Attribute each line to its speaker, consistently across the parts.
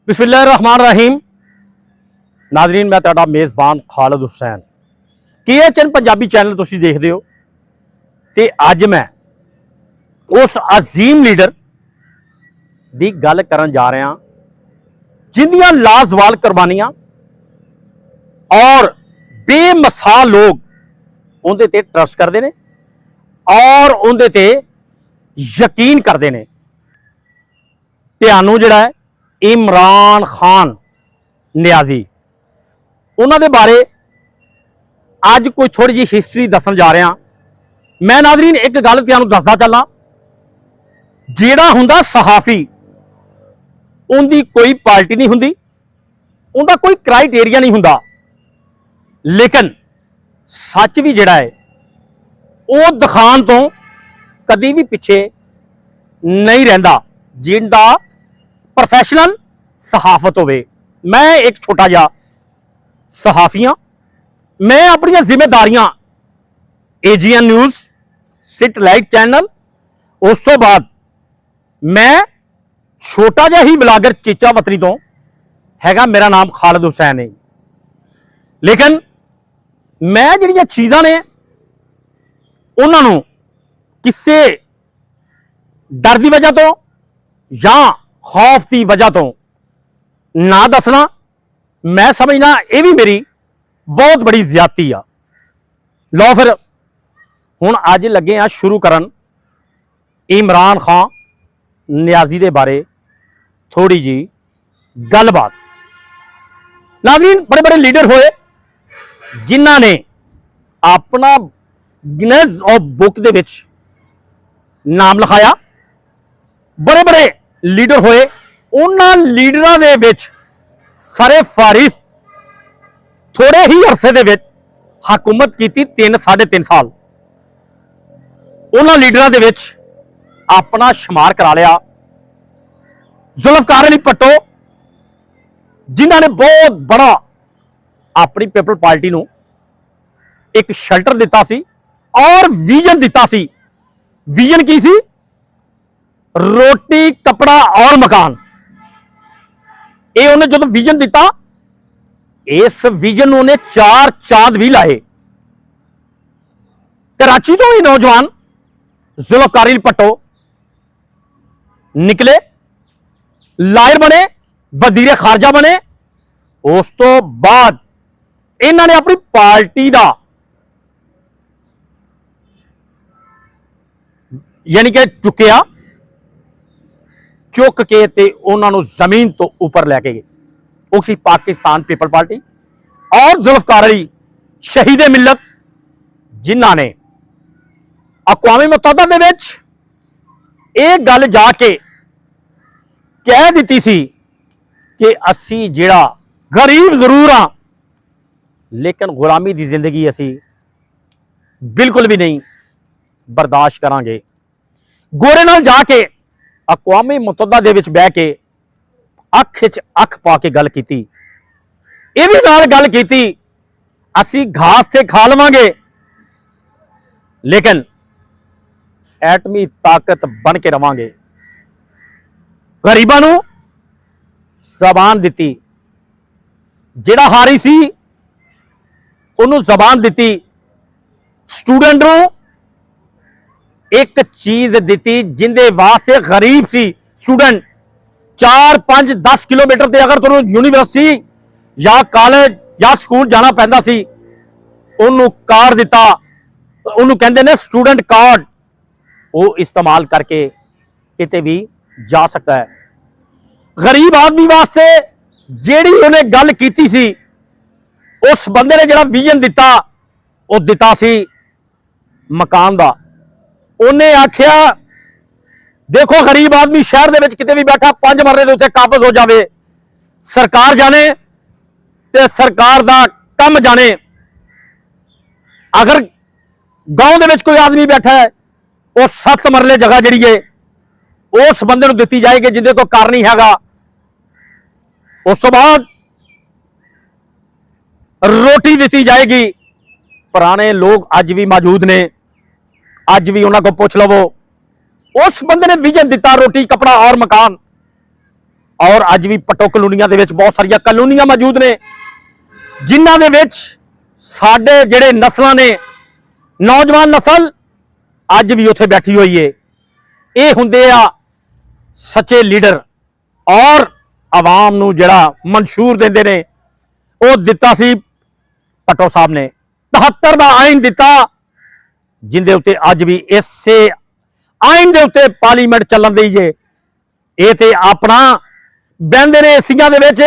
Speaker 1: बिस्मिल्लाहिर्रहमानिर्रहीम। नाज़रीन, मैं तुहाडा मेज़बान खालिद हुसैन KHN पंजाबी चैनल तुसीं देखदे हो ते अज मैं उस अजीम लीडर दी गल करन जा रहा जिंदियां लाजवाल कुर्बानियां और बेमिसाल लोग उहदे ते ट्रस्ट करते हैं और उहदे ते यकीन करते हैं। तुहानूं जिहड़ा है इमरान खान नियाजी उन्होंने बारे अज कोई थोड़ी जी हिस्टरी दसन जा रहा। मैं नाज़रीन एक गल तुहानूं दसदा चलना, जिहड़ा हुंदा सहाफ़ी उनकी कोई पार्टी नहीं हुंदी, उनका कोई क्राइटेरिया नहीं हुंदा, लेकिन सच भी जिहड़ा है वो दिखाण तो कदी भी पिछे नहीं रहिंदा जिंदा प्रोफैशनल सहाफत होवे। मैं एक छोटा जा सहाफ़ी हाँ। मैं अपनी जिम्मेदारियां AGN न्यूज़, सिटलाइट चैनल, उस तो बाद मैं छोटा जा ही ब्लागर चीचा वतनी तो हैगा, मेरा नाम खालिद हुसैन है। लेकिन मैं जिहड़ियां चीज़ां ने उन्होंने किसी डर की वजह तो या खौफ की वजह तो ना दसना, मैं समझना यह भी मेरी बहुत बड़ी ज्यादती आ। लो फिर हुण अज लगे आ शुरू करन इमरान खान नियाजी के बारे थोड़ी जी गलबात। नाज़रीन, बड़े बड़े लीडर होए जिन्हां ने अपना गिनेस ऑफ बुक दे विच नाम लिखाया। बड़े बड़े लीडर होए, उन्हां लीडरां दे विच सरे फारिस थोड़े ही अरसे दे विच हुकूमत की 3-3.5 साल। उन्हां लीडरां दे विच अपना शुमार करा लिया जुल्फकार अली भट्टो, जिन्हां ने बहुत बड़ा अपनी पीपल पार्टी नूं एक शेल्टर दिता सी और विजन दिता सी। विजन की सी? रोटी, कपड़ा और मकान। ये उन्हें जो विजन दिता, इस विजन उन्हें 4 चांद भी लाए। कराची तो ही नौजवान जुल्फकार अली भट्टो निकले, लायर बने, वजीर खारजा बने। उस तो बाद इन्होंने अपनी पार्टी का यानी कि चुकया, चुक के ते उन्होंने जमीन तो ऊपर लैके गए। उसी पाकिस्तान पीपल पार्टी और जुल्फकार अली शहीद मिलत, जिन्हां ने अक़वामी मुत्तहदा दे विच ये गल जाके कह दी सी कि असी जिहड़ा गरीब जरूर हाँ, लेकिन गुलामी की जिंदगी असी बिल्कुल भी नहीं बर्दाश्त करांगे। गोरे नाल जाके अक़वामी मुत्तहदा दे विच बह के अख च अख पा के गल की, यह भी नाल गल की असी घास से खा लवांगे, लेकिन एटमी ताकत बन के रवांगे। गरीबां नूं जबान दी, जिहड़ा हारी सी उन्होंने जबान दी। स्टूडेंट नूं एक चीज दी जिंदे वास्ते गरीब सी स्टूडेंट 4-5-10 किलोमीटर से अगर तुम यूनिवर्सिटी या कॉलेज या स्कूल जाना पैंदा सी, उन्होंने कार्ड दिता, उन्होंने कहते ने स्टूडेंट कार्ड, वो इस्तेमाल करके किते भी जा सकता है। गरीब आदमी वास्ते जेड़ी उन्हें गल की सी, उस बंदे ने जिहड़ा विजन दिता, वो दिता सी मकान का। उन्हें आख्या देखो गरीब आदमी शहर दे विच किते भी बैठा 5 मरले दे उत्ते काबज हो जाए, सरकार जाने ते सरकार दा कम जाने। अगर गांव दे विच कोई आदमी बैठा है, वो 7 मरले जगह जिहड़ी है उस बंदे नूं दित्ती जाएगी जिहदे कोल घर नहीं हैगा। उस तो बाद रोटी दित्ती जाएगी। पुराने लोग अज भी मौजूद ने, अज भी उन्होंने को पूछ लवो। उस बंदे ने विजन दिता रोटी, कपड़ा और मकान। ਔਰ ਅੱਜ ਵੀ ਪੱਟੋ ਕਲੋਨੀਆਂ ਦੇ ਵਿੱਚ ਬਹੁਤ ਸਾਰੀਆਂ ਕਲੋਨੀਆਂ ਮੌਜੂਦ ਨੇ ਜਿਨ੍ਹਾਂ ਦੇ ਵਿੱਚ ਸਾਡੇ ਜਿਹੜੇ ਨਸਲਾਂ ਨੇ ਨੌਜਵਾਨ ਨਸਲ ਅੱਜ ਵੀ ਉੱਥੇ ਬੈਠੀ ਹੋਈ ਏ। ਇਹ ਹੁੰਦੇ ਆ ਸੱਚੇ ਲੀਡਰ ਔਰ ਆਵਾਮ ਨੂੰ ਜਿਹੜਾ ਮਨਸ਼ੂਰ ਦਿੰਦੇ ਨੇ ਉਹ ਦਿੱਤਾ ਸੀ ਪੱਟੋ ਸਾਹਿਬ ਨੇ 73 ਦਾ ਆਇਨ ਦਿੱਤਾ ਜਿੰਦੇ ਉੱਤੇ ਅੱਜ ਵੀ ਇਸੇ ਆਇਨ ਦੇ ਉੱਤੇ ਪਾਰਲੀਮੈਂਟ ਚੱਲਣ ਦੀ ਜੇ। ਇਹ ਤੇ ਆਪਣਾ ਬਹਿੰਦੇ ਨੇ ਏਸੀਆਂ ਦੇ ਵਿੱਚ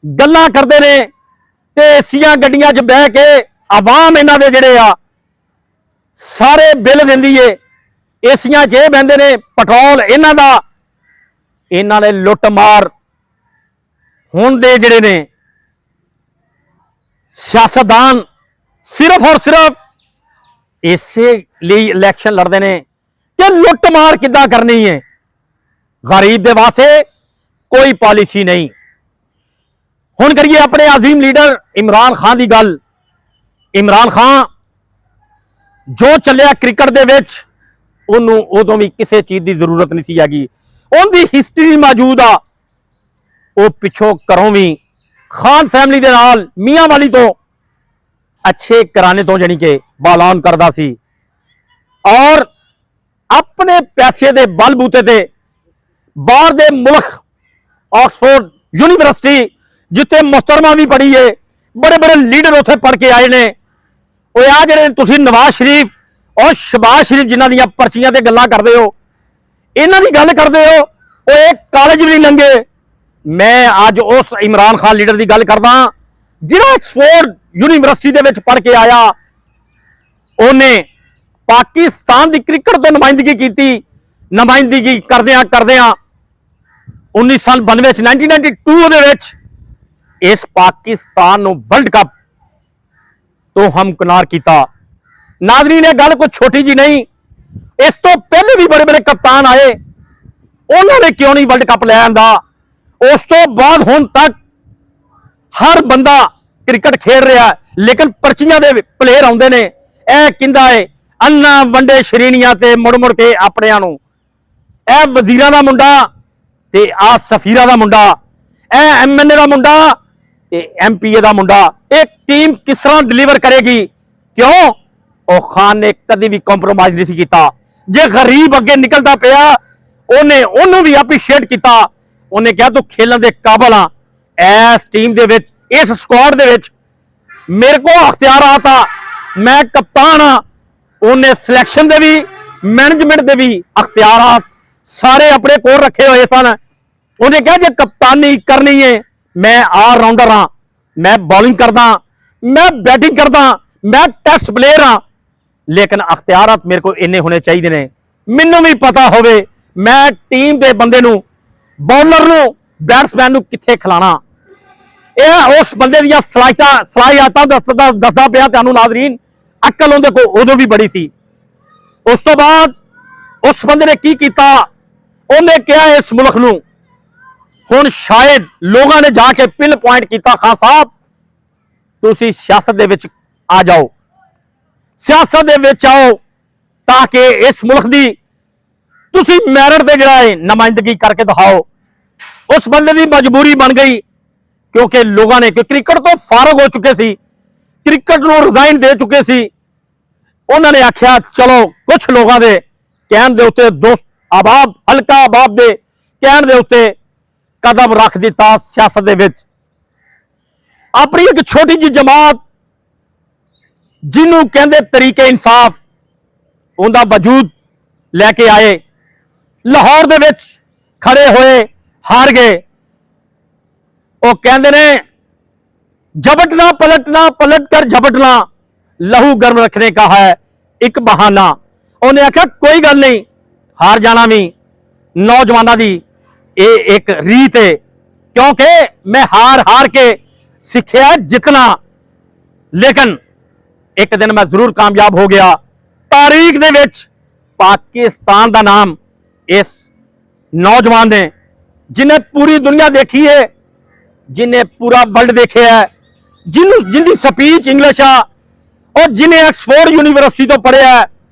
Speaker 1: ਗੱਲਾਂ ਕਰਦੇ ਨੇ ਤੇ ਏਸੀਆਂ ਗੱਡੀਆਂ 'ਚ ਬਹਿ ਕੇ ਆਵਾਮ ਇਹਨਾਂ ਦੇ ਜਿਹੜੇ ਆ ਸਾਰੇ ਬਿੱਲ ਦਿੰਦੀ ਏ। ਏਸੀਆਂ 'ਚ ਇਹ ਬਹਿੰਦੇ ਨੇ ਪੈਟਰੋਲ ਇਹਨਾਂ ਦਾ। ਇਹਨਾਂ ਨੇ ਲੁੱਟ ਮਾਰ ਹੁਣ ਦੇ ਜਿਹੜੇ ਨੇ ਸਿਆਸਤਦਾਨ ਸਿਰਫ ਔਰ ਸਿਰਫ ਇਸੇ ਲਈ ਇਲੈਕਸ਼ਨ ਲੜਦੇ ਨੇ ਕਿ ਲੁੱਟ ਮਾਰ ਕਿੱਦਾਂ ਕਰਨੀ ਹੈ। ਗਰੀਬ ਦੇ ਵਾਸਤੇ ਕੋਈ ਪਾਲਿਸੀ ਨਹੀਂ। ਹੁਣ ਕਰੀਏ ਆਪਣੇ ਅਜ਼ੀਮ ਲੀਡਰ ਇਮਰਾਨ ਖਾਨ ਦੀ ਗੱਲ। ਇਮਰਾਨ ਖਾਨ ਜੋ ਚੱਲਿਆ ਕ੍ਰਿਕਟ ਦੇ ਵਿੱਚ ਉਹਨੂੰ ਉਦੋਂ ਵੀ ਕਿਸੇ ਚੀਜ਼ ਦੀ ਜ਼ਰੂਰਤ ਨਹੀਂ ਸੀ ਹੈਗੀ। ਉਹਦੀ ਹਿਸਟਰੀ ਮੌਜੂਦ ਆ। ਉਹ ਪਿੱਛੋਂ ਘਰੋਂ ਵੀ ਖਾਨ ਫੈਮਿਲੀ ਦੇ ਨਾਲ ਮੀਆਂ ਵਾਲੀ ਤੋਂ ਅੱਛੇ ਘਰਾਣੇ ਤੋਂ ਜਾਨੀ ਕਿ ਬਾਲਾਨ ਕਰਦਾ ਸੀ ਔਰ ਆਪਣੇ ਪੈਸੇ ਦੇ ਬਲਬੂਤੇ ਤੇ ਬਾਹਰ ਦੇ ਮੁਲਕ ਆਕਸਫੋਰਡ ਯੂਨੀਵਰਸਿਟੀ ਜਿੱਥੇ ਮੁਹਤਰਮਾ ਵੀ ਪੜ੍ਹੀ ਏ ਬੜੇ ਬੜੇ ਲੀਡਰ ਉੱਥੇ ਪੜ੍ਹ ਕੇ ਆਏ ਨੇ। ਉਹ ਆ ਜਿਹੜੇ ਤੁਸੀਂ ਨਵਾਜ਼ ਸ਼ਰੀਫ ਔਰ ਸ਼ਬਾਜ਼ ਸ਼ਰੀਫ ਜਿਨ੍ਹਾਂ ਦੀਆਂ ਪਰਚੀਆਂ ਤੇ ਗੱਲਾਂ ਕਰਦੇ ਹੋ ਇਹਨਾਂ ਦੀ ਗੱਲ ਕਰਦੇ ਹੋ ਉਹ ਇਹ ਕਾਲਜ ਵੀ ਨਹੀਂ ਲੰਘੇ। ਮੈਂ ਅੱਜ ਉਸ ਇਮਰਾਨ ਖਾਨ ਲੀਡਰ ਦੀ ਗੱਲ ਕਰਦਾ ਜਿਹੜਾ ਆਕਸਫੋਰਡ ਯੂਨੀਵਰਸਿਟੀ ਦੇ ਵਿੱਚ ਪੜ੍ਹ ਕੇ ਆਇਆ। ਉਹਨੇ ਪਾਕਿਸਤਾਨ ਦੀ ਕ੍ਰਿਕਟ ਤੋਂ ਨੁਮਾਇੰਦਗੀ ਕੀਤੀ। ਨੁਮਾਇੰਦਗੀ ਕਰਦਿਆਂ 1992 ਚ 1992 ਦੇ ਵਿੱਚ ਇਸ ਪਾਕਿਸਤਾਨ ਨੂੰ ਵਰਲਡ ਕੱਪ ਤੋਂ ਹਮਕਨਾਰ ਕੀਤਾ। ਨਾਜ਼ਰੀਨ ਇਹ ਗੱਲ ਕੋਈ ਛੋਟੀ ਜੀ ਨਹੀਂ। ਇਸ ਤੋਂ ਪਹਿਲੇ ਵੀ ਬੜੇ ਬੜੇ ਕਪਤਾਨ ਆਏ ਉਹਨਾਂ ਨੇ ਕਿਉਂ ਨਹੀਂ ਵਰਲਡ ਕੱਪ ਲੈ ਆਂਦਾ। ਉਸ ਤੋਂ ਬਾਅਦ ਹੁਣ ਤੱਕ ਹਰ ਬੰਦਾ ਕ੍ਰਿਕਟ ਖੇਡ ਰਿਹਾ ਲੇਕਿਨ ਪਰਚੀਆਂ ਦੇ ਪਲੇਅਰ ਆਉਂਦੇ ਨੇ। ਇਹ ਕਹਿੰਦਾ ਏ ਅੰਨਾ ਵੰਡੇ ਸ਼੍ਰੇਣੀਆਂ ਤੇ ਮੁੜ ਮੁੜ ਕੇ ਆਪਣਿਆਂ ਨੂੰ। ਇਹ ਵਜ਼ੀਰਾਂ ਦਾ ਮੁੰਡਾ ਤੇ ਆ ਸਫੀਰਾਂ ਦਾ ਮੁੰਡਾ, ਇਹ ਐਮਐਨਏ ਦਾ ਮੁੰਡਾ ਤੇ ਐਮਪੀਏ ਦਾ ਮੁੰਡਾ। ਇਹ ਟੀਮ ਕਿਸ ਤਰ੍ਹਾਂ ਡਿਲੀਵਰ ਕਰੇਗੀ? ਕਿਉਂ? ਉਹ ਖਾਨ ਨੇ ਕਦੀ ਵੀ ਕੰਪਰੋਮਾਈਜ਼ ਨਹੀਂ ਸੀ ਕੀਤਾ। ਜੇ ਗਰੀਬ ਅੱਗੇ ਨਿਕਲਦਾ ਪਿਆ ਉਹਨੇ ਉਹਨੂੰ ਵੀ ਐਪਰੀਸ਼ੀਏਟ ਕੀਤਾ। ਉਹਨੇ ਕਿਹਾ ਤੂੰ ਖੇਲਣ ਦੇ ਕਾਬਲ ਆ। ਇਸ ਟੀਮ ਦੇ ਵਿੱਚ ਇਸ ਸਕੁਆਡ ਦੇ ਵਿੱਚ ਮੇਰੇ ਕੋਲ ਅਖਤਿਆਰਾਤ ਆ, ਮੈਂ ਕਪਤਾਨ ਆ। ਉਹਨੇ ਸਿਲੈਕਸ਼ਨ ਦੇ ਵੀ ਮੈਨੇਜਮੈਂਟ ਦੇ ਵੀ ਅਖਤਿਆਰਾਤ ਸਾਰੇ ਆਪਣੇ ਕੋਲ ਰੱਖੇ ਹੋਏ ਸਨ। ਉਹਨੇ ਕਿਹਾ ਜੇ ਕਪਤਾਨੀ ਕਰਨੀ ਹੈ ਮੈਂ ਆਲ ਰਾਊਂਡਰ ਹਾਂ, ਮੈਂ ਬੌਲਿੰਗ ਕਰਦਾ, ਮੈਂ ਬੈਟਿੰਗ ਕਰਦਾ, ਮੈਂ ਟੈਸਟ ਪਲੇਅਰ ਹਾਂ ਲੇਕਿਨ ਅਖਤਿਆਰਾਤ ਮੇਰੇ ਕੋਲ ਇੰਨੇ ਹੋਣੇ ਚਾਹੀਦੇ ਨੇ। ਮੈਨੂੰ ਵੀ ਪਤਾ ਹੋਵੇ ਮੈਂ ਟੀਮ ਦੇ ਬੰਦੇ ਨੂੰ ਬੌਲਰ ਨੂੰ ਬੈਟਸਮੈਨ ਨੂੰ ਕਿੱਥੇ ਖਿਲਾਣਾ। ਇਹ ਉਸ ਬੰਦੇ ਦੀਆਂ ਸਲਾਹੀਅਤਾਂ ਦੱਸਦਾ ਪਿਆ ਤੁਹਾਨੂੰ ਨਾਜ਼ਰੀਨ। ਅਕਲ ਉਹਦੇ ਕੋਲ ਉਦੋਂ ਵੀ ਬੜੀ ਸੀ। ਉਸ ਤੋਂ ਬਾਅਦ ਉਸ ਬੰਦੇ ਨੇ ਕੀ ਕੀਤਾ? ਉਹਨੇ ਕਿਹਾ ਇਸ ਮੁਲਕ ਨੂੰ ਹੁਣ ਸ਼ਾਇਦ ਲੋਕਾਂ ਨੇ ਜਾ ਕੇ ਪਿਨ ਪੁਆਇੰਟ ਕੀਤਾ ਖਾਨ ਸਾਹਿਬ ਤੁਸੀਂ ਸਿਆਸਤ ਦੇ ਵਿੱਚ ਆ ਜਾਓ, ਸਿਆਸਤ ਦੇ ਵਿੱਚ ਆਓ ਤਾਂ ਕਿ ਇਸ ਮੁਲਕ ਦੀ ਤੁਸੀਂ ਮੈਰਿਟ ਤੇ ਜਿਹੜਾ ਹੈ ਨੁਮਾਇੰਦਗੀ ਕਰਕੇ ਦਿਖਾਓ। ਉਸ ਬੰਦੇ ਦੀ ਮਜਬੂਰੀ ਬਣ ਗਈ ਕਿਉਂਕਿ ਲੋਕਾਂ ਨੇ ਕ੍ਰਿਕਟ ਤੋਂ ਫਾਰਗ ਹੋ ਚੁੱਕੇ ਸੀ, ਕ੍ਰਿਕਟ ਨੂੰ ਰਿਜ਼ਾਈਨ ਦੇ ਚੁੱਕੇ ਸੀ। ਉਹਨਾਂ ਨੇ ਆਖਿਆ ਚਲੋ ਕੁਝ ਲੋਕਾਂ ਦੇ ਕਹਿਣ ਦੇ ਉੱਤੇ ਦੋਸਤ ਅਹਿਬਾਬ ਹਲਕਾ ਅਹਿਬਾਬ ਦੇ ਕਹਿਣ ਦੇ ਉੱਤੇ ਕਦਮ ਰੱਖ ਦਿੱਤਾ ਸਿਆਸਤ ਦੇ ਵਿੱਚ। ਆਪਣੀ ਇੱਕ ਛੋਟੀ ਜਿਹੀ ਜਮਾਤ ਜਿਹਨੂੰ ਕਹਿੰਦੇ ਤਰੀਕੇ ਇਨਸਾਫ ਉਹਦਾ ਵਜੂਦ ਲੈ ਕੇ ਆਏ। ਲਾਹੌਰ ਦੇ ਵਿੱਚ ਖੜੇ ਹੋਏ ਹਾਰ ਗਏ। ਉਹ ਕਹਿੰਦੇ ਨੇ झपटना पलटना पलट कर झपटना लहू गर्म रखने का है एक बहाना। उन्हें आख्या कोई गल नहीं हार जाना भी नौजवानों की एक रीत है क्योंकि मैं हार हार के सीखिया जितना लेकिन एक दिन मैं जरूर कामयाब हो गया। तारीख दे विच पाकिस्तान का नाम इस नौजवान ने जिन्हें पूरी दुनिया देखी है, जिन्हें पूरा वर्ल्ड देखे है, जिनकी स्पीच इंग्लिश आ और जिन्हें ऑक्सफोर्ड यूनिवर्सिटी तो पढ़िया है।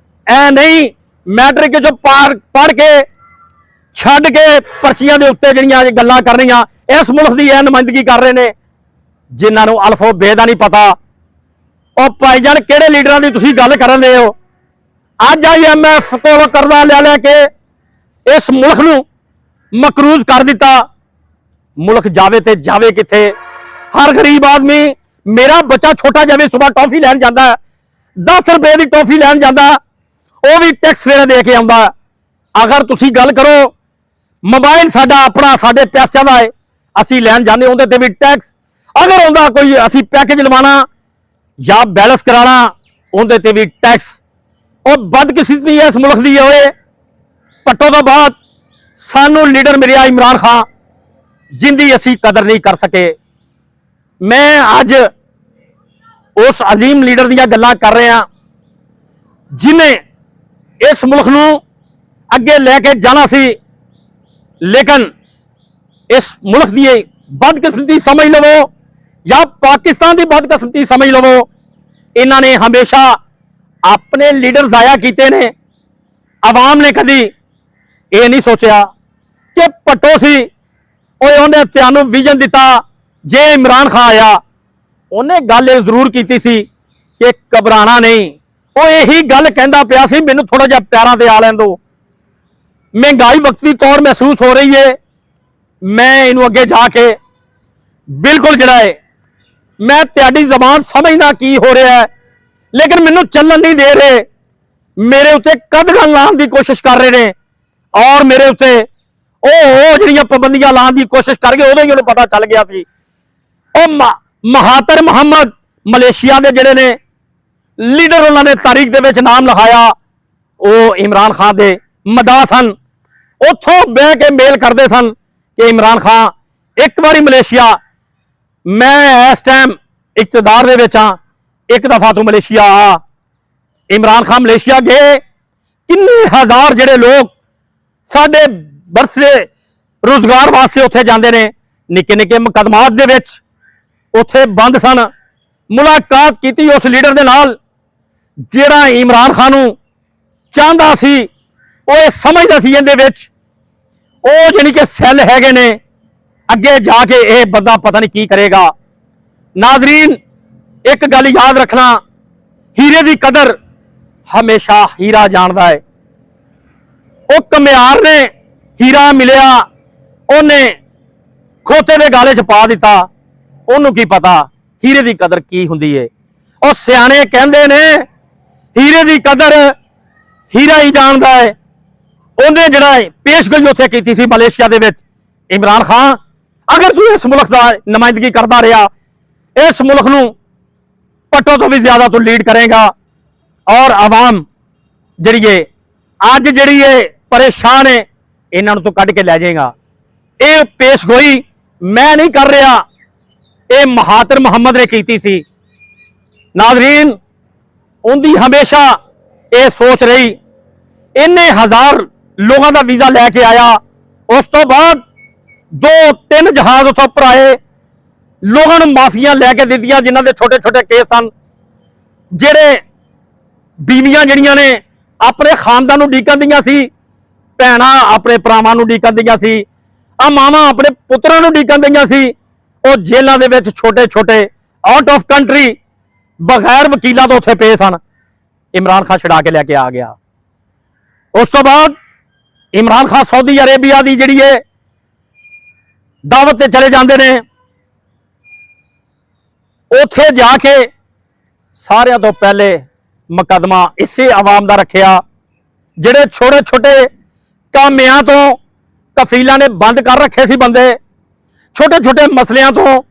Speaker 1: ऐ नहीं मैट्रिक जो पढ़ के ਛੱਡ ਕੇ ਪਰਚੀਆਂ ਦੇ ਉੱਤੇ ਜਿਹੜੀਆਂ ਗੱਲਾਂ ਕਰਨੀਆਂ, ਇਸ ਮੁਲਕ ਦੀ ਇਹ ਨੁਮਾਇੰਦਗੀ ਕਰ ਰਹੇ ਨੇ ਜਿਨ੍ਹਾਂ ਨੂੰ ਅਲਫੋ ਬੇ ਦਾ ਨਹੀਂ ਪਤਾ। ਉਹ ਭਾਈਜਾਨ ਕਿਹੜੇ ਲੀਡਰਾਂ ਦੀ ਤੁਸੀਂ ਗੱਲ ਕਰਨ ਦੇ ਹੋ? ਅੱਜ IMF ਕੋਲੋਂ ਕਰਜ਼ਾ ਲੈ ਕੇ ਇਸ ਮੁਲਕ ਨੂੰ ਮਕਰੂਜ਼ ਕਰ ਦਿੱਤਾ। ਮੁਲਕ ਜਾਵੇ ਤੇ ਜਾਵੇ ਕਿੱਥੇ? ਹਰ ਗਰੀਬ ਆਦਮੀ, ਮੇਰਾ ਬੱਚਾ ਛੋਟਾ ਜਾਵੇ ਸਵੇਰ ਟੌਫੀ ਲੈਣ ਜਾਂਦਾ, 10 ਰੁਪਏ ਦੀ ਟੌਫੀ ਲੈਣ ਜਾਂਦਾ, ਉਹ ਵੀ ਟੈਕਸ ਫੇਰ ਦੇ ਕੇ ਆਉਂਦਾ। ਅਗਰ ਤੁਸੀਂ ਗੱਲ ਕਰੋ ਮੋਬਾਈਲ ਸਾਡਾ ਆਪਣਾ, ਸਾਡੇ ਪੈਸਿਆਂ ਦਾ ਹੈ, ਅਸੀਂ ਲੈਣ ਜਾਂਦੇ ਉਹਦੇ ਤੇ ਵੀ ਟੈਕਸ। ਅਗਰ ਉਹਦਾ ਕੋਈ ਅਸੀਂ ਪੈਕੇਜ ਲਵਾਣਾ ਜਾਂ ਬੈਲੈਂਸ ਕਰਾਣਾ ਉਹਦੇ ਤੇ ਵੀ ਟੈਕਸ। ਉਹ ਬਦਕਿਸਮਤੀ ਇਸ ਮੁਲਕ ਦੀ ਹੋਏ। ਪੱਟੋ ਤੋਂ ਬਾਅਦ ਸਾਨੂੰ ਲੀਡਰ ਮਿਲਿਆ ਇਮਰਾਨ ਖਾਨ, ਜਿੰਦੀ ਅਸੀਂ ਕਦਰ ਨਹੀਂ ਕਰ ਸਕੇ। ਮੈਂ ਅੱਜ ਉਸ ਅਜ਼ੀਮ ਲੀਡਰ ਦੀਆਂ ਗੱਲਾਂ ਕਰ ਰਿਹਾ ਜਿਨੇ ਇਸ ਮੁਲਕ ਨੂੰ ਅੱਗੇ ਲੈ ਕੇ ਜਾਣਾ ਸੀ, ਲੇਕਿਨ ਇਸ ਮੁਲਕ ਦੀ ਬਦਕਿਸਮਤੀ ਸਮਝ ਲਵੋ ਜਾਂ ਪਾਕਿਸਤਾਨ ਦੀ ਬਦਕਿਸਮਤੀ ਸਮਝ ਲਵੋ, ਇਹਨਾਂ ਨੇ ਹਮੇਸ਼ਾ ਆਪਣੇ ਲੀਡਰ ਜ਼ਾਇਆ ਕੀਤੇ ਨੇ। ਆਵਾਮ ਨੇ ਕਦੀ ਇਹ ਨਹੀਂ ਸੋਚਿਆ ਕਿ ਭੱਟੋ ਸੀ ਉਹਨੇ ਤੁਹਾਨੂੰ ਵਿਜ਼ਨ ਦਿੱਤਾ। ਜੇ ਇਮਰਾਨ ਖਾਨ ਆਇਆ ਉਹਨੇ ਗੱਲ ਇਹ ਜ਼ਰੂਰ ਕੀਤੀ ਸੀ ਕਿ ਘਬਰਾਣਾ ਨਹੀਂ। ਉਹ ਇਹੀ ਗੱਲ ਕਹਿੰਦਾ ਪਿਆ ਸੀ, ਮੈਨੂੰ ਥੋੜਾ ਜਿਹਾ ਪਿਆਰਾਂ ਤੇ ਆ ਲੈਣ ਦਿਓ, ਮਹਿੰਗਾਈ ਵਕਤੀ ਤੌਰ ਮਹਿਸੂਸ ਹੋ ਰਹੀ ਹੈ, ਮੈਂ ਇਹਨੂੰ ਅੱਗੇ ਜਾ ਕੇ ਬਿਲਕੁਲ ਜਿਹੜਾ ਹੈ ਮੈਂ ਤੁਹਾਡੀ ਜ਼ਬਾਨ ਸਮਝਦਾ ਕੀ ਹੋ ਰਿਹਾ ਹੈ, ਲੇਕਿਨ ਮੈਨੂੰ ਚੱਲਣ ਨਹੀਂ ਦੇ ਰਹੇ। ਮੇਰੇ ਉੱਤੇ ਕਦਗਾਂ ਲਾਉਣ ਦੀ ਕੋਸ਼ਿਸ਼ ਕਰ ਰਹੇ ਨੇ ਔਰ ਮੇਰੇ ਉੱਤੇ ਉਹ ਜਿਹੜੀਆਂ ਪਾਬੰਦੀਆਂ ਲਾਉਣ ਦੀ ਕੋਸ਼ਿਸ਼ ਕਰ ਗਏ। ਉਦੋਂ ਹੀ ਉਹਨੂੰ ਪਤਾ ਚੱਲ ਗਿਆ ਸੀ। ਉਹ ਮਹਾਤਰ ਮੁਹੰਮਦ ਮਲੇਸ਼ੀਆ ਦੇ ਜਿਹੜੇ ਨੇ ਲੀਡਰ, ਉਹਨਾਂ ਨੇ ਤਾਰੀਖ ਦੇ ਵਿੱਚ ਨਾਮ ਲਿਖਾਇਆ, ਉਹ ਇਮਰਾਨ ਖਾਨ ਦੇ ਮਦਾਹ ਸਨ। ਉੱਥੋਂ ਬਹਿ ਕੇ ਮੇਲ ਕਰਦੇ ਸਨ ਕਿ ਇਮਰਾਨ ਖਾਨ ਇੱਕ ਵਾਰੀ ਮਲੇਸ਼ੀਆ, ਮੈਂ ਇਸ ਟਾਈਮ ਇਕਤਦਾਰ ਦੇ ਵਿੱਚ ਹਾਂ, ਇੱਕ ਦਫਾ ਤੂੰ ਮਲੇਸ਼ੀਆ ਆ। ਇਮਰਾਨ ਖਾਨ ਮਲੇਸ਼ੀਆ ਗਏ, ਕਿੰਨੇ ਹਜ਼ਾਰ ਜਿਹੜੇ ਲੋਕ ਸਾਡੇ ਬਰਸੇ ਰੋਜ਼ਗਾਰ ਵਾਸਤੇ ਉੱਥੇ ਜਾਂਦੇ ਨੇ, ਨਿੱਕੇ ਨਿੱਕੇ ਮੁਕੱਦਮਾਤ ਦੇ ਵਿੱਚ ਉੱਥੇ ਬੰਦ ਸਨ। ਮੁਲਾਕਾਤ ਕੀਤੀ ਉਸ ਲੀਡਰ ਦੇ ਨਾਲ ਜਿਹੜਾ ਇਮਰਾਨ ਖਾਨ ਨੂੰ ਚਾਹੁੰਦਾ ਸੀ। ਉਹ ਇਹ ਸਮਝਦਾ ਸੀ ਇਹਦੇ ਵਿੱਚ ਉਹ ਜਾਨੀ ਕਿ ਸੈੱਲ ਹੈਗੇ ਨੇ, ਅੱਗੇ ਜਾ ਕੇ ਇਹ ਬੰਦਾ ਪਤਾ ਨਹੀਂ ਕੀ ਕਰੇਗਾ। ਨਾਜ਼ਰੀਨ, ਇੱਕ ਗੱਲ ਯਾਦ ਰੱਖਣਾ, ਹੀਰੇ ਦੀ ਕਦਰ ਹਮੇਸ਼ਾ ਹੀਰਾ ਜਾਣਦਾ ਹੈ। ਉਹ ਕਮਿਆਰ ਨੇ ਹੀਰਾ ਮਿਲਿਆ, ਉਹਨੇ ਖੋਤੇ ਦੇ ਗਾਲੇ 'ਚ ਪਾ ਦਿੱਤਾ, ਉਹਨੂੰ ਕੀ ਪਤਾ ਹੀਰੇ ਦੀ ਕਦਰ ਕੀ ਹੁੰਦੀ ਹੈ। ਉਹ ਸਿਆਣੇ ਕਹਿੰਦੇ ਨੇ ਹੀਰੇ ਦੀ ਕਦਰ ਹੀਰਾ ਹੀ ਜਾਣਦਾ ਹੈ। ਉਹਨੇ ਜਿਹੜਾ ਪੇਸ਼ਗੋਈ ਉੱਥੇ ਕੀਤੀ ਸੀ ਮਲੇਸ਼ੀਆ ਦੇ ਵਿੱਚ, ਇਮਰਾਨ ਖਾਨ ਅਗਰ ਤੂੰ ਇਸ ਮੁਲਕ ਦਾ ਨੁਮਾਇੰਦਗੀ ਕਰਦਾ ਰਿਹਾ, ਇਸ ਮੁਲਕ ਨੂੰ ਪੱਟੋ ਤੋਂ ਵੀ ਜ਼ਿਆਦਾ ਤੂੰ ਲੀਡ ਕਰੇਗਾ ਔਰ ਆਵਾਮ ਜਿਹੜੀ ਹੈ ਅੱਜ ਜਿਹੜੀ ਹੈ ਪਰੇਸ਼ਾਨ ਹੈ, ਇਹਨਾਂ ਨੂੰ ਤੂੰ ਕੱਢ ਕੇ ਲੈ ਜਾਏਗਾ। ਇਹ ਪੇਸ਼ਗੋਈ ਮੈਂ ਨਹੀਂ ਕਰ ਰਿਹਾ, ਇਹ ਮਹਾਤਰ ਮੁਹੰਮਦ ਨੇ ਕੀਤੀ ਸੀ। ਨਾਜ਼ਰੀਨ, ਉਹਦੀ ਹਮੇਸ਼ਾ ਇਹ ਸੋਚ ਰਹੀ। ਇੰਨੇ ਹਜ਼ਾਰ ਲੋਕਾਂ ਦਾ ਵੀਜ਼ਾ ਲੈ ਕੇ ਆਇਆ, ਉਸ ਤੋਂ ਬਾਅਦ 2-3 ਜਹਾਜ਼ ਉੱਥੋਂ ਉੱਪਰ ਆਏ, ਲੋਕਾਂ ਨੂੰ ਮਾਫੀਆਂ ਲੈ ਕੇ ਦਿੱਤੀਆਂ ਜਿਨ੍ਹਾਂ ਦੇ ਛੋਟੇ ਛੋਟੇ ਕੇਸ ਸਨ। ਜਿਹੜੇ ਬੀਵੀਆਂ ਜਿਹੜੀਆਂ ਨੇ ਆਪਣੇ ਖਾਨਦਾਨ ਨੂੰ ਡੀਕਣ ਦੀਆਂ ਸੀ, ਭੈਣਾਂ ਆਪਣੇ ਭਰਾਵਾਂ ਨੂੰ ਡੀਕਣ ਦੀਆਂ ਸੀ, ਆ ਮਾਵਾਂ ਆਪਣੇ ਪੁੱਤਰਾਂ ਨੂੰ ਡੀਕਣ ਦੀਆਂ ਸੀ, ਉਹ ਜੇਲ੍ਹਾਂ ਦੇ ਵਿੱਚ ਛੋਟੇ ਛੋਟੇ ਆਊਟ ਆਫ ਕੰਟਰੀ ਬਗੈਰ ਵਕੀਲਾਂ ਤੋਂ ਉੱਥੇ ਪਏ ਸਨ। ਇਮਰਾਨ ਖਾਨ ਛਡਾ ਕੇ ਲੈ ਕੇ ਆ ਗਿਆ। ਉਸ ਤੋਂ ਬਾਅਦ ਇਮਰਾਨ ਖਾਨ ਸਾਊਦੀ ਅਰੇਬੀਆ ਦੀ ਜਿਹੜੀ ਹੈ ਦਾਵਤ ਤੇ ਚਲੇ ਜਾਂਦੇ ਨੇ। ਉੱਥੇ ਜਾ ਕੇ ਸਾਰਿਆਂ ਤੋਂ ਪਹਿਲੇ ਮੁਕੱਦਮਾ ਇਸੇ ਆਵਾਮ ਦਾ ਰੱਖਿਆ, ਜਿਹੜੇ ਛੋਟੇ ਛੋਟੇ ਕਾਮਿਆਂ ਤੋਂ ਕਫੀਲਾਂ ਨੇ ਬੰਦ ਕਰ ਰੱਖੇ ਸੀ ਬੰਦੇ, ਛੋਟੇ ਛੋਟੇ ਮਸਲਿਆਂ ਤੋਂ,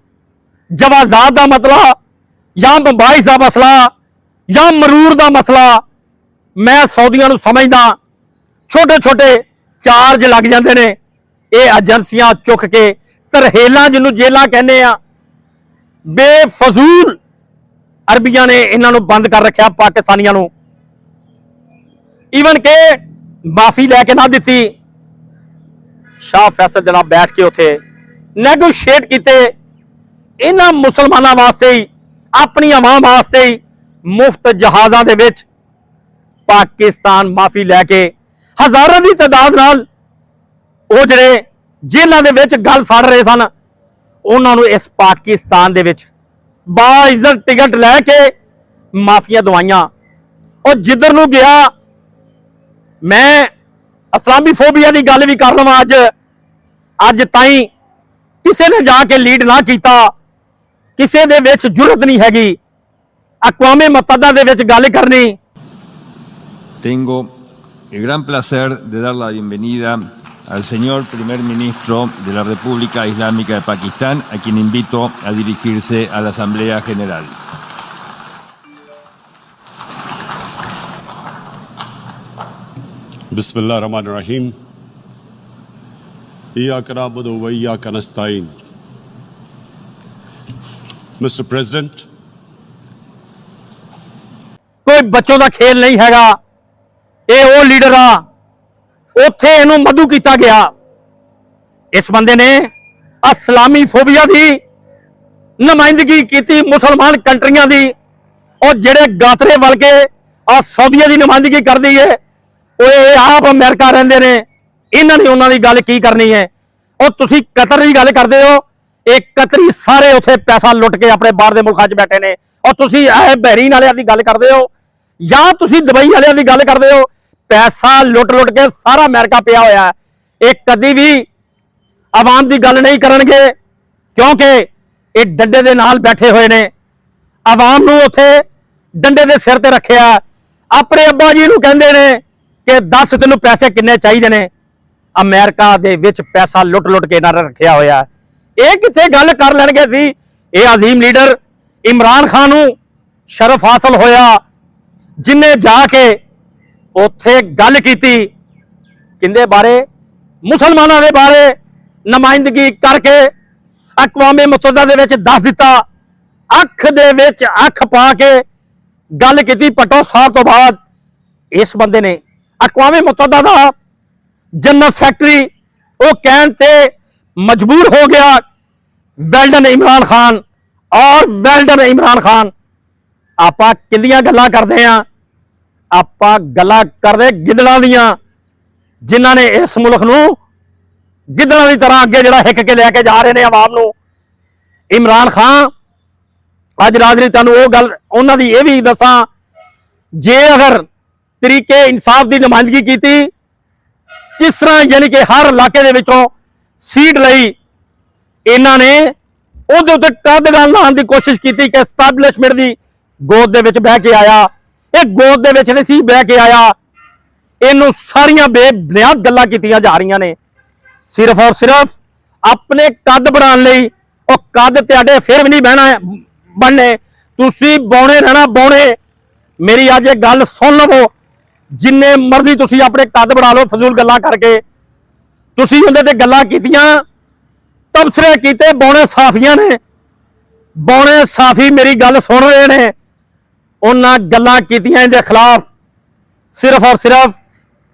Speaker 1: ਜਵਾਜ਼ਾਤ ਦਾ ਮਸਲਾ ਜਾਂ ਬੰਬਾਈਸ ਦਾ ਮਸਲਾ ਜਾਂ ਮਰੂਰ ਦਾ ਮਸਲਾ, ਮੈਂ ਸਾਊਦੀਆਂ ਨੂੰ ਸਮਝਦਾ, ਛੋਟੇ ਛੋਟੇ ਚਾਰਜ ਲੱਗ ਜਾਂਦੇ ਨੇ। ਇਹ ਏਜੰਸੀਆਂ ਚੁੱਕ ਕੇ ਤਰਹੇਲਾਂ, ਜਿਹਨੂੰ ਜੇਲਾਂ ਕਹਿੰਦੇ ਆ, ਬੇਫਜ਼ੂਲ ਅਰਬੀਆਂ ਨੇ ਇਹਨਾਂ ਨੂੰ ਬੰਦ ਕਰ ਰੱਖਿਆ, ਪਾਕਿਸਤਾਨੀਆਂ ਨੂੰ। ਈਵਨ ਕਿ ਮਾਫੀ ਲੈ ਕੇ ਨਾ ਦਿੱਤੀ। ਸ਼ਾਹ ਫੈਸਲ ਜਨਾਬ ਬੈਠ ਕੇ ਉੱਥੇ ਨੈਗੋਸ਼ੀਏਟ ਕੀਤੇ ਇਹਨਾਂ ਮੁਸਲਮਾਨਾਂ ਵਾਸਤੇ ਹੀ, ਆਪਣੀ ਆਵਾਮ ਵਾਸਤੇ ਹੀ, ਮੁਫਤ ਜਹਾਜ਼ਾਂ ਦੇ ਵਿੱਚ ਪਾਕਿਸਤਾਨ ਮਾਫੀ ਲੈ ਕੇ ਹਜ਼ਾਰਾਂ ਦੀ ਤਾਦਾਦ ਨਾਲ ਉਹ ਜਿਹੜੇ ਜੇਲ੍ਹਾਂ ਦੇ ਵਿੱਚ ਗੱਲ ਫੜ ਰਹੇ ਸਨ, ਉਹਨਾਂ ਨੂੰ ਇਸ ਪਾਕਿਸਤਾਨ ਦੇ ਵਿੱਚ ਬਾਇਜ਼ਤ ਟਿਕਟ ਲੈ ਕੇ ਮਾਫੀਆਂ ਦਵਾਈਆਂ। ਉਹ ਜਿੱਧਰ ਨੂੰ ਗਿਆ, ਮੈਂ ਇਸਲਾਮੀ ਫੋਬੀਆ ਦੀ ਗੱਲ ਵੀ ਕਰ ਲਵਾਂ, ਅੱਜ ਤਾਈਂ ਕਿਸੇ ਨੇ ਜਾ ਕੇ ਲੀਡ ਨਾ ਕੀਤਾ, ਕਿਸੇ ਦੇ ਵਿੱਚ ਜੁਰਤ ਨਹੀਂ ਹੈਗੀ ਅਕਵਾਮੇ ਮੁਤੱਹਦਾ ਦੇ ਵਿੱਚ ਗੱਲ ਕਰਨੀ।
Speaker 2: Tengo el gran placer de dar la bienvenida al señor primer ministro de la República Islámica de Pakistán, a quien invito a dirigirse a la Asamblea General.
Speaker 3: बिस्मिल्लाह रहमान रहीम। इय्याका नअबुदु व इय्याका नस्तईन। मिस्टर प्रेसिडेंट,
Speaker 1: कोई बच्चों का खेल नहीं हैगा। ये वो लीडर आ, उत्थे इहनूं मधु किया गया। इस बंदे ने इस्लामी फोबिया की नुमाइंदगी की मुसलमान कंट्रियां की, और जेड़े गातरे वल के सऊदीया की नुमाइंदगी कर दी है, आप अमेरिका रहिंदे ने, इन्हां ने उन्हां दी गल की करनी है। और तुसीं कतर की गल करदे हो, एक कतरी सारे उत्थे पैसा लुट के अपने बाहर दे मुल्कां 'च बैठे ने, और तुसीं बहरीन वालियां दी गल करदे हो या तुसीं दुबई वालियां दी गल करदे हो। पैसा लुट लुट के सारा अमेरिका पिया होया है। एक कदी भी आवाम की गल नहीं करनगे, क्योंकि ये डंडे दे नाल बैठे हुए ने। आवाम नूं उत्थे डंडे दे सिर ते रखिया, अपने अब्बा जी नूं कहंदे ने कि 10 तैनूं पैसे किन्ने चाहिए ने। अमेरिका दे विच पैसा लुट लुट के इन्हां ने रखिया होया। ये किथे गल कर लैणगे सी। ये अजीम लीडर इमरान खान नूं शरफ हासिल होया, जिन्हें जाके उत्थे गल कीती किंदे बारे, मुसलमानों के बारे नुमाइंदगी करके अकवामे मुत्तहदा दे विच दस दिता। अख दे विच अख पा के गल की भट्टो साहब तो बाद इस बंदे ने अकवामे मुत्तहदा दा जनरल सैकटरी वो कहण ते मजबूर हो गया, वेल्डन इमरान खान। और वेल्डन इमरान खान आपां किंदियां गल्लां करदे हां, आपां गल्लां करदे गिदड़ां दियां, जिन्हां ने इस मुल्क नूं गिदड़ां दी तरह अगे जिहड़ा हिक के लैके जा रहे ने आवाम नूं। इमरान खान अज राजनीति नूं वो गल उन्हां दी ये भी दसां, जे अगर तरीके इंसाफ की नुमाइंदगी की, किस तरह यानी कि हर इलाके दे विचों सीट लई, इन्हां ने उहदे उत्ते कद लाने की कोशिश की कि एस्टैबलिशमेंट की गोद दे विच बह के आया। ये गोद दे विच नहीं सी बह के आया, इनू सारियां बेबुनियाद गल्लां कीतियां जा रही ने, सिर्फ और सिर्फ अपने कद बनाने लई। और कद तुहाडे फिर भी नहीं बहना बनने, तुसीं बौने रहना बौने। मेरी अज एक गल सुन लवो, जिन्ने मर्जी तुसीं अपने कद बना लो फजूल गल्लां करके। तुसीं उहदे ते गल्लां कीतियां, तबसरे कीते बौने साफियां ने। बौने साफी मेरी गल सुन रहे ने, उन्हां गल्लां कीतियां इहदे खिलाफ। सिर्फ और सिर्फ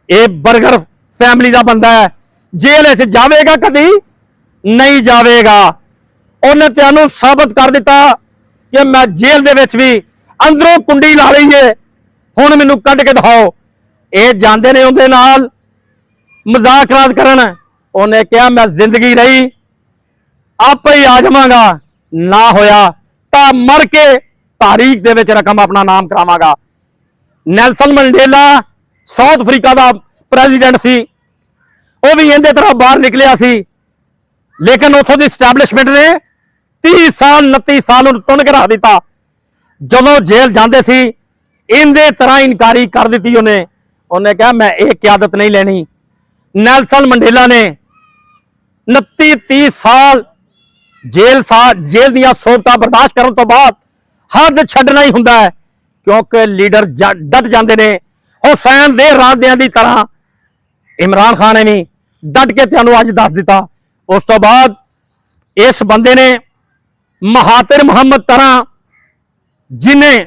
Speaker 1: ये बर्गर फैमिली का बंदा है, जेल च जावेगा कदी नहीं जावेगा। उन्हें तुहानूं साबित कर दिता कि मैं जेल दे विच भी अंदरों कुंडी ला ली है, हुण मैनूं कढ के दिखाओ। ये जांदे ने उहदे नाल मजाक रात करन। उन्हें कहा मैं जिंदगी रही आपे ही आ जावांगा, ना होया तां मर के तारीख दे विच रकम अपना नाम करावांगा। नेल्सन मंडेला साउथ अफ्रीका का प्रेजिडेंट सी, वो भी इहदे तरह बाहर निकलिया सी, लेकिन उथों की एस्टैबलिशमेंट ने 30 साल 29 साल उन्हें तुन के रख दिता। जदों जेल जाते सी इहदे तरह इनकारी कर दी। उन्हें कहा मैं ये क्यादत नहीं लेनी। नेल्सन मंडेला ने 29-30 साल जेल दियां सोबतां बर्दाश्त करने तो बाद हद छड्डना ही हुंदा है, क्योंकि लीडर डट जाते हैं। हुसैन दे रांदियां की तरह इमरान खान ने भी डट के तुहानूं अज दस दिता। उस तो बाद इस बंदे ने महातिर मुहम्मद तरह जिन्हें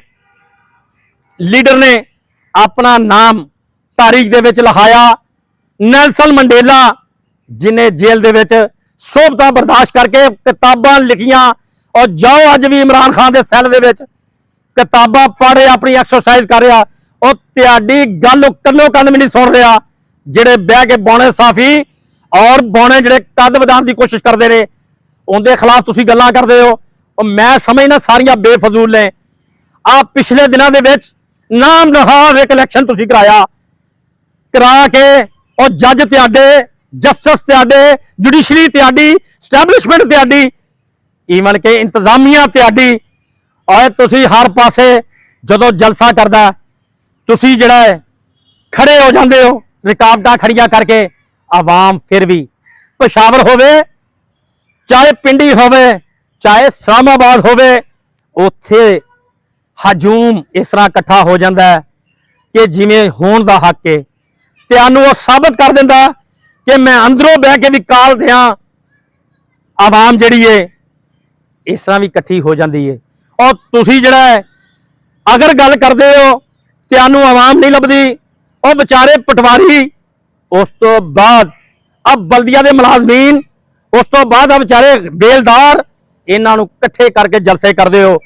Speaker 1: लीडर ने अपना नाम तारीख दे विच लिखाया, नेल्सन मंडेला जिन्हें जेल दे विच सोबतां बर्दाश्त करके किताबां लिखियां, और जाओ अज भी इमरान खान के सैल दे विच किताबां पढ़ रहा, अपनी एक्सरसाइज कर रहा। और तुहाडी गल कन्नो कन्न भी नहीं सुन रहा, जिहड़े बह के बौने साफी ਔਰ ਬੌਣੇ ਜਿਹੜੇ ਕੱਦ ਵਧਾਉਣ ਦੀ ਕੋਸ਼ਿਸ਼ ਕਰਦੇ ਨੇ ਉਹਦੇ ਖਿਲਾਫ ਤੁਸੀਂ ਗੱਲਾਂ ਕਰਦੇ ਹੋ। ਉਹ ਮੈਂ ਸਮਝਦਾ ਸਾਰੀਆਂ ਬੇਫਜ਼ੂਲ ਨੇ। ਆ ਪਿਛਲੇ ਦਿਨਾਂ ਦੇ ਵਿੱਚ ਨਾਮ ਨਹਾਰ ਇੱਕ ਇਲੈਕਸ਼ਨ ਤੁਸੀਂ ਕਰਾ ਕੇ ਉਹ ਜੱਜ ਤੁਹਾਡੇ, ਜਸਟਿਸ ਤੁਹਾਡੇ, ਜੁਡੀਸ਼ਰੀ ਤੁਹਾਡੀ, ਸਟੈਬਲਿਸ਼ਮੈਂਟ ਤੁਹਾਡੀ, ਈਵਨ ਕਿ ਇੰਤਜ਼ਾਮੀਆ ਤੁਹਾਡੀ, ਔਰ ਤੁਸੀਂ ਹਰ ਪਾਸੇ ਜਦੋਂ ਜਲਸਾ ਕਰਦਾ ਤੁਸੀਂ ਜਿਹੜਾ ਹੈ ਖੜੇ ਹੋ ਜਾਂਦੇ ਹੋ ਰੁਕਾਵਟਾਂ ਖੜੀਆਂ ਕਰਕੇ। ਆਵਾਮ ਫਿਰ ਵੀ ਪਸ਼ਾਵਰ ਹੋਵੇ, ਚਾਹੇ ਪਿੰਡੀ ਹੋਵੇ, ਚਾਹੇ ਇਸਲਾਮਾਬਾਦ ਹੋਵੇ, ਉੱਥੇ ਹਜੂਮ ਇਸ ਤਰ੍ਹਾਂ ਇਕੱਠਾ ਹੋ ਜਾਂਦਾ ਹੈ ਕਿ ਜਿਵੇਂ ਹੋਣ ਦਾ ਹੱਕ ਹੈ। ਤੁਹਾਨੂੰ ਉਹ ਸਾਬਤ ਕਰ ਦਿੰਦਾ ਕਿ ਮੈਂ ਅੰਦਰੋਂ ਬਹਿ ਕੇ ਵੀ ਕਾਲ ਦਿਆਂ। ਆਵਾਮ ਜਿਹੜੀ ਹੈ ਇਸ ਤਰ੍ਹਾਂ ਵੀ ਇਕੱਠੀ ਹੋ ਜਾਂਦੀ ਹੈ। ਔਰ ਤੁਸੀਂ ਜਿਹੜਾ ਹੈ ਅਗਰ ਗੱਲ ਕਰਦੇ ਹੋ ਤੁਹਾਨੂੰ ਆਵਾਮ ਨਹੀਂ ਲੱਭਦੀ। ਉਹ ਵਿਚਾਰੇ ਪਟਵਾਰੀ, ਉਸ ਤੋਂ ਬਾਅਦ ਅਬ ਬਲਦੀਆਂ ਦੇ ਮੁਲਾਜ਼ਮੀਨ, ਉਸ ਤੋਂ ਬਾਅਦ ਆ ਵਿਚਾਰੇ ਬੇਲਦਾਰ, ਇਹਨਾਂ ਨੂੰ ਇਕੱਠੇ ਕਰਕੇ ਜਲਸੇ ਕਰਦੇ ਹੋ।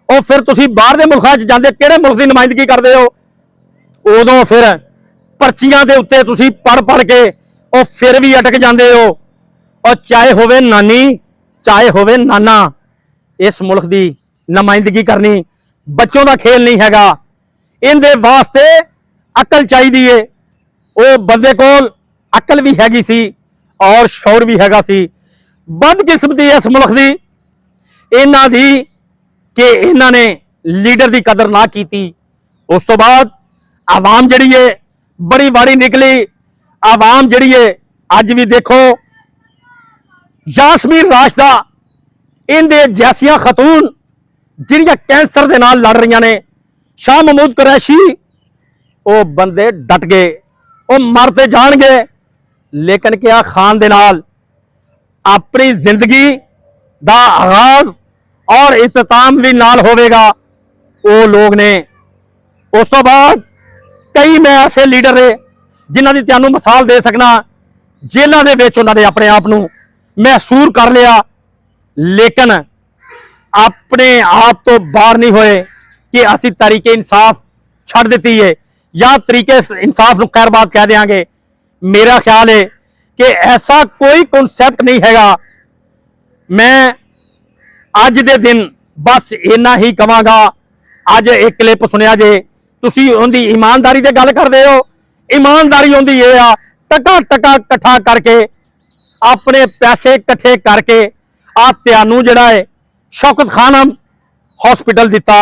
Speaker 1: ਉਹ ਫਿਰ ਤੁਸੀਂ ਬਾਹਰ ਦੇ ਮੁਲਕਾਂ 'ਚ ਜਾਂਦੇ, ਕਿਹੜੇ ਮੁਲਕ ਦੀ ਨੁਮਾਇੰਦਗੀ ਕਰਦੇ ਹੋ? ਉਦੋਂ ਫਿਰ ਪਰਚੀਆਂ ਦੇ ਉੱਤੇ ਤੁਸੀਂ ਪੜ੍ਹ ਕੇ ਉਹ ਫਿਰ ਵੀ ਅਟਕ ਜਾਂਦੇ ਹੋ। ਉਹ ਚਾਹੇ ਹੋਵੇ ਨਾਨੀ, ਚਾਹੇ ਹੋਵੇ ਨਾਨਾ, ਇਸ ਮੁਲਕ ਦੀ ਨੁਮਾਇੰਦਗੀ ਕਰਨੀ ਬੱਚੋਂ ਦਾ ਖੇਲ ਨਹੀਂ ਹੈਗਾ। ਇਹਦੇ ਵਾਸਤੇ ਅਕਲ ਚਾਹੀਦੀ ਏ। ਉਹ ਬੰਦੇ ਕੋਲ ਅਕਲ ਵੀ ਹੈਗੀ ਸੀ ਔਰ ਸ਼ੌਰ ਵੀ ਹੈਗਾ ਸੀ। ਬਦਕਿਸਮਤੀ ਇਸ ਮੁਲਕ ਦੀ ਇਹਨਾਂ ਦੀ ਕਿ ਇਹਨਾਂ ਨੇ ਲੀਡਰ ਦੀ ਕਦਰ ਨਾ ਕੀਤੀ। ਉਸ ਤੋਂ ਬਾਅਦ ਆਵਾਮ ਜਿਹੜੀ ਏ ਬੜੀ ਵਾਰੀ ਨਿਕਲੀ। ਆਵਾਮ ਜਿਹੜੀ ਏ ਅੱਜ ਵੀ ਦੇਖੋ ਯਾਸਮੀਨ ਰਾਸ਼ਦਾ, ਇਹਦੇ ਜੈਸੀਆਂ ਖਤੂਨ ਜਿਹੜੀਆਂ ਕੈਂਸਰ ਦੇ ਨਾਲ ਲੜ ਰਹੀਆਂ ਨੇ, ਸ਼ਾਹ ਮਹਿਮੂਦ ਕੁਰੈਸ਼ੀ, ਉਹ ਬੰਦੇ ਡਟ ਗਏ। ਉਹ ਮਰ ਤੇ ਜਾਣਗੇ ਲੇਕਿਨ ਕਿਆ ਖਾਨ ਦੇ ਨਾਲ ਆਪਣੀ ਜ਼ਿੰਦਗੀ ਦਾ ਆਗਾਜ਼ ਔਰ ਇਖਤਤਾਮ ਵੀ ਨਾਲ ਹੋਵੇਗਾ। ਉਹ ਲੋਕ ਨੇ। ਉਸ ਤੋਂ ਬਾਅਦ ਕਈ ਮੈਂ ਐਸੇ ਲੀਡਰ ਨੇ ਜਿਨ੍ਹਾਂ ਦੀ ਤੁਹਾਨੂੰ ਮਿਸਾਲ ਦੇ ਸਕਣਾ, ਜੇਲ੍ਹਾਂ ਦੇ ਵਿੱਚ ਉਹਨਾਂ ਨੇ ਆਪਣੇ ਆਪ ਨੂੰ ਮਹਿਸੂਰ ਕਰ ਲਿਆ ਲੇਕਿਨ ਆਪਣੇ ਆਪ ਤੋਂ ਬਾਹਰ ਨਹੀਂ ਹੋਏ ਕਿ ਅਸੀਂ ਤਰੀਕੇ ਇਨਸਾਫ ਛੱਡ ਦਿੱਤੀ ਹੈ ਜਾਂ ਤਰੀਕੇ ਇਨਸਾਫ ਨੂੰ ਖੈਰਬਾਦ ਕਹਿ ਦਿਆਂਗੇ। ਮੇਰਾ ਖਿਆਲ ਹੈ ਕਿ ਐਸਾ ਕੋਈ ਕਨਸੈਪਟ ਨਹੀਂ ਹੈਗਾ। ਮੈਂ ਅੱਜ ਦੇ ਦਿਨ ਬਸ ਇੰਨਾ ਹੀ ਕਵਾਂਗਾ। ਅੱਜ ਇੱਕ ਕਲਿੱਪ ਸੁਣਿਆ ਜੇ, ਤੁਸੀਂ ਉਹਦੀ ਇਮਾਨਦਾਰੀ ਤੇ ਗੱਲ ਕਰਦੇ ਹੋ। ਇਮਾਨਦਾਰੀ ਹੁੰਦੀ ਇਹ ਆ ਟਕਾ ਇਕੱਠਾ ਕਰਕੇ ਆਪਣੇ ਪੈਸੇ ਇਕੱਠੇ ਕਰਕੇ ਆ ਤੁਹਾਨੂੰ ਜਿਹੜਾ ਹੈ ਸ਼ੌਕਤ ਖਾਨ ਹਸਪੀਟਲ ਦਿੱਤਾ।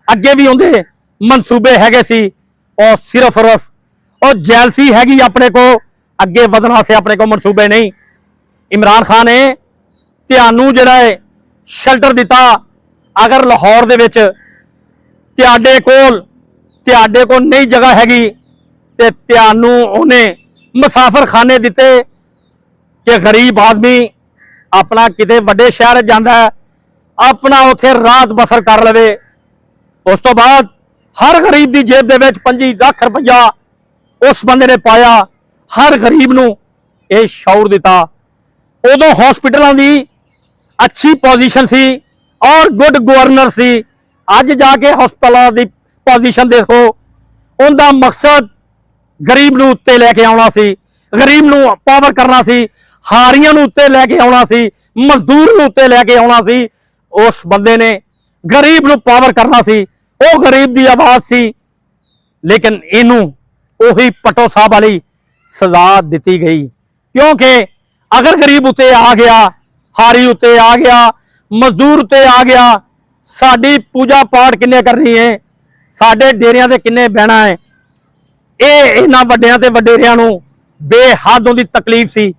Speaker 1: ਅੱਗੇ ਵੀ ਉਹਦੇ ਮਨਸੂਬੇ ਹੈਗੇ ਸੀ। ਉਹ ਸਿਰਫ ਉਹ ਜੈਲਸੀ ਹੈਗੀ ਆਪਣੇ ਕੋ, ਅੱਗੇ ਵਧਣ ਵਾਸਤੇ ਆਪਣੇ ਕੋ ਮਨਸੂਬੇ ਨਹੀਂ। ਇਮਰਾਨ ਖਾਨ ਨੇ ਤੁਹਾਨੂੰ ਜਿਹੜਾ ਹੈ ਸ਼ੈਲਟਰ ਦਿੱਤਾ। ਅਗਰ ਲਾਹੌਰ ਦੇ ਵਿੱਚ ਤੁਹਾਡੇ ਕੋਲ ਨਹੀਂ ਜਗ੍ਹਾ ਹੈਗੀ ਤੇ ਤੁਹਾਨੂੰ ਉਹਨੇ ਮੁਸਾਫਰ ਖਾਨੇ ਦਿੱਤੇ ਕਿ ਗਰੀਬ ਆਦਮੀ ਆਪਣਾ ਕਿਤੇ ਵੱਡੇ ਸ਼ਹਿਰ ਜਾਂਦਾ ਹੈ, ਆਪਣਾ ਉੱਥੇ ਰਾਤ ਬਸਰ ਕਰ ਲਵੇ। ਉਸ ਤੋਂ ਬਾਅਦ ਹਰ ਗਰੀਬ ਦੀ ਜੇਬ ਦੇ ਵਿੱਚ 25 ਲੱਖ ਰੁਪਇਆ ਉਸ ਬੰਦੇ ਨੇ ਪਾਇਆ। ਹਰ ਗਰੀਬ ਨੂੰ ਇਹ ਸ਼ੌਰ ਦਿੱਤਾ। ਉਦੋਂ ਹਸਪੀਟਲਾਂ ਦੀ ਅੱਛੀ ਪੋਜੀਸ਼ਨ ਸੀ ਔਰ ਗੁੱਡ ਗਵਰਨਰ ਸੀ। ਅੱਜ ਜਾ ਕੇ ਹਸਪਤਾਲਾਂ ਦੀ ਪੋਜੀਸ਼ਨ ਦੇਖੋ। ਉਹਦਾ ਮਕਸਦ ਗਰੀਬ ਨੂੰ ਉੱਤੇ ਲੈ ਕੇ ਆਉਣਾ ਸੀ, ਗਰੀਬ ਨੂੰ ਪਾਵਰ ਕਰਨਾ ਸੀ, ਹਾਰੀਆਂ ਨੂੰ ਉੱਤੇ ਲੈ ਕੇ ਆਉਣਾ ਸੀ, ਮਜ਼ਦੂਰ ਨੂੰ ਉੱਤੇ ਲੈ ਕੇ ਆਉਣਾ ਸੀ। ਉਸ ਬੰਦੇ ਨੇ ਗਰੀਬ ਨੂੰ ਪਾਵਰ ਕਰਨਾ ਸੀ। ਉਹ ਗਰੀਬ ਦੀ ਆਵਾਜ਼ ਸੀ ਲੇਕਿਨ ਇਹਨੂੰ ਉਹੀ ਪਟੋ ਸਾਹਿਬ ਵਾਲੀ ਸਜ਼ਾ ਦਿੱਤੀ ਗਈ। ਕਿਉਂਕਿ ਅਗਰ ਗਰੀਬ ਉੱਤੇ ਆ ਗਿਆ, ਹਾਰੀ ਉੱਤੇ ਆ ਗਿਆ, ਮਜ਼ਦੂਰ ਉੱਤੇ ਆ ਗਿਆ, ਸਾਡੀ ਪੂਜਾ ਪਾਠ ਕਿੰਨੇ ਕਰਨੀ ਹੈ, ਸਾਡੇ ਡੇਰਿਆਂ ਤੇ ਕਿੰਨੇ ਬਹਿਣਾ ਹੈ। ਇਹ ਇਹਨਾਂ ਵੱਡਿਆਂ ਤੇ ਵਡੇਰਿਆਂ ਨੂੰ ਬੇਹੱਦ ਉਹਦੀ ਤਕਲੀਫ ਸੀ।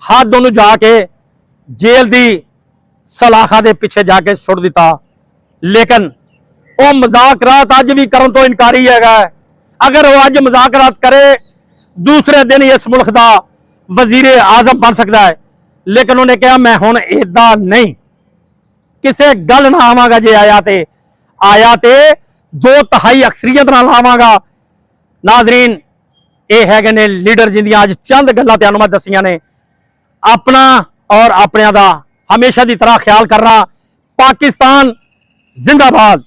Speaker 1: ਹੱਦ ਉਹਨੂੰ ਜਾ ਕੇ ਜੇਲ੍ਹ ਦੀ ਸਲਾਖਾਂ ਦੇ ਪਿੱਛੇ ਜਾ ਕੇ ਸੁੱਟ ਦਿੱਤਾ। ਲੇਕਿਨ ਉਹ ਮੁਜ਼ਾਕਰਾਤ ਅੱਜ ਵੀ ਕਰਨ ਤੋਂ ਇਨਕਾਰੀ ਹੈਗਾ। ਅਗਰ ਉਹ ਅੱਜ ਮੁਜ਼ਾਕਰਾਤ ਕਰੇ ਦੂਸਰੇ ਦਿਨ ਇਸ ਮੁਲਕ ਦਾ ਵਜ਼ੀਰ ਆਜ਼ਮ ਬਣ ਸਕਦਾ ਹੈ। ਲੇਕਿਨ ਉਹਨੇ ਕਿਹਾ ਮੈਂ ਹੁਣ ਏਦਾਂ ਨਹੀਂ, ਕਿਸੇ ਗੱਲ ਨਾ ਆਵਾਂਗਾ। ਜੇ ਆਇਆ ਤੇ 2/3 ਅਕਸਰੀਅਤ ਨਾਲ ਆਵਾਂਗਾ। ਨਾਜ਼ਰੀਨ, ਇਹ ਹੈਗੇ ਨੇ ਲੀਡਰ ਜਿੰਦੀਆਂ ਅੱਜ ਚੰਦ ਗੱਲਾਂ ਤੁਹਾਨੂੰ ਮੈਂ ਦੱਸੀਆਂ ਨੇ। ਆਪਣਾ ਔਰ ਆਪਣਿਆਂ ਦਾ ਹਮੇਸ਼ਾ ਦੀ ਤਰ੍ਹਾਂ ਖਿਆਲ ਕਰਨਾ। ਪਾਕਿਸਤਾਨ ਜ਼ਿੰਦਾਬਾਦ।